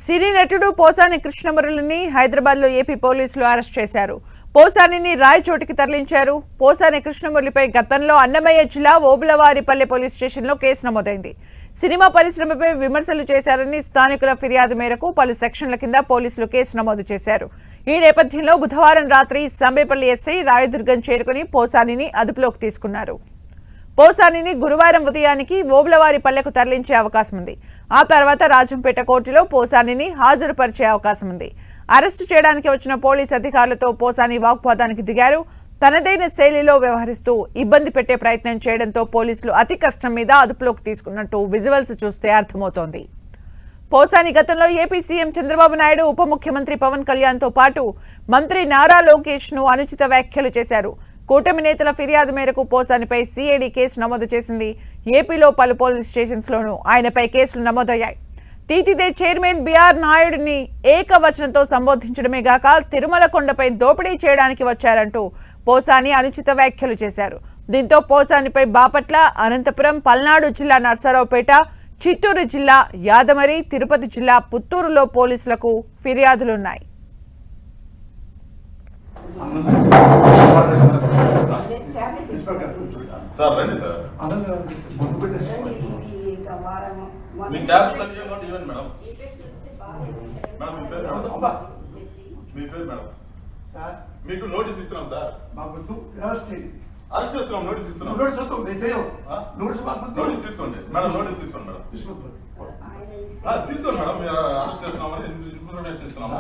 సినీ నటుడు పోసాని కృష్ణమురళిని హైదరాబాద్ లో ఏపీ పోలీసులు అరెస్ట్ చేశారు. పోసానిని రాయచోటికి తరలించారు. పోసాని కృష్ణమురళిపై గతంలో అన్నమయ్య జిల్లా ఓబులవారిపల్లె పోలీస్ స్టేషన్లో కేసు నమోదైంది. సినిమా పరిశ్రమపై విమర్శలు చేశారని స్థానికుల ఫిర్యాదు మేరకు పలు సెక్షన్ల కింద పోలీసులు కేసు నమోదు చేశారు. ఈ నేపథ్యంలో బుధవారం రాత్రి సంబేపల్లి ఎస్ఐ రాయదుర్గం చేరుకుని పోసానిని అదుపులోకి తీసుకున్నారు. పోసానిని గురువారం ఉదయానికి ఓబులవారిపల్లెకు తరలించే అవకాశం ఉంది. ఆ తర్వాత రాజంపేట కోర్టులో పోసానిని హాజరుపరిచే అవకాశం ఉంది. అరెస్టు చేయడానికి వచ్చిన పోలీస్ అధికారులతో పోసాని వాగ్వాదానికి దిగారు. తనదైన శైలిలో వ్యవహరిస్తూ ఇబ్బంది పెట్టే ప్రయత్నం చేయడంతో పోలీసులు అతి కష్టం మీద అదుపులోకి తీసుకున్నట్టు విజువల్స్ చూస్తే అర్థమవుతోంది. పోసాని గతంలో ఏపీ సీఎం చంద్రబాబు నాయుడు, ఉప ముఖ్యమంత్రి పవన్ కళ్యాణ్ తో పాటు మంత్రి నారా లోకేష్ ను అనుచిత వ్యాఖ్యలు చేశారు. కూటమి నేతల ఫిర్యాదు మేరకు పోసానిపై సిఐడి కేసు నమోదు చేసింది. ఏపీలో పలు పోలీస్ స్టేషన్స్ లోనూ ఆయనపై కేసులు నమోదయ్యాయి. టీటీడీ చైర్మన్ బిఆర్ నాయుడిని ఏకవచనంతో సంబోధించడమే గాక తిరుమల కొండపై దోపిడీ చేయడానికి వచ్చారంటూ పోసాని అనుచిత వ్యాఖ్యలు చేశారు. దీంతో పోసానిపై బాపట్ల, అనంతపురం, పల్నాడు జిల్లా నర్సరావుపేట, చిత్తూరు జిల్లా యాదమరి, తిరుపతి జిల్లా పుత్తూరులో పోలీసులకు ఫిర్యాదులున్నాయి. మీకు నోటీస్ ఇస్తున్నాం సార్. అరెస్ట్ చేస్తున్నాం. నోటీస్ ఇస్తున్నాం. నోటీస్ తీసుకోండి మేడం. నోటీస్ తీసుకోండి మేడం. తీసుకోండి మేడం. మీరు అరెస్ట్ చేస్తున్నామని ఇన్ఫర్మేషన్ ఇస్తున్నాము.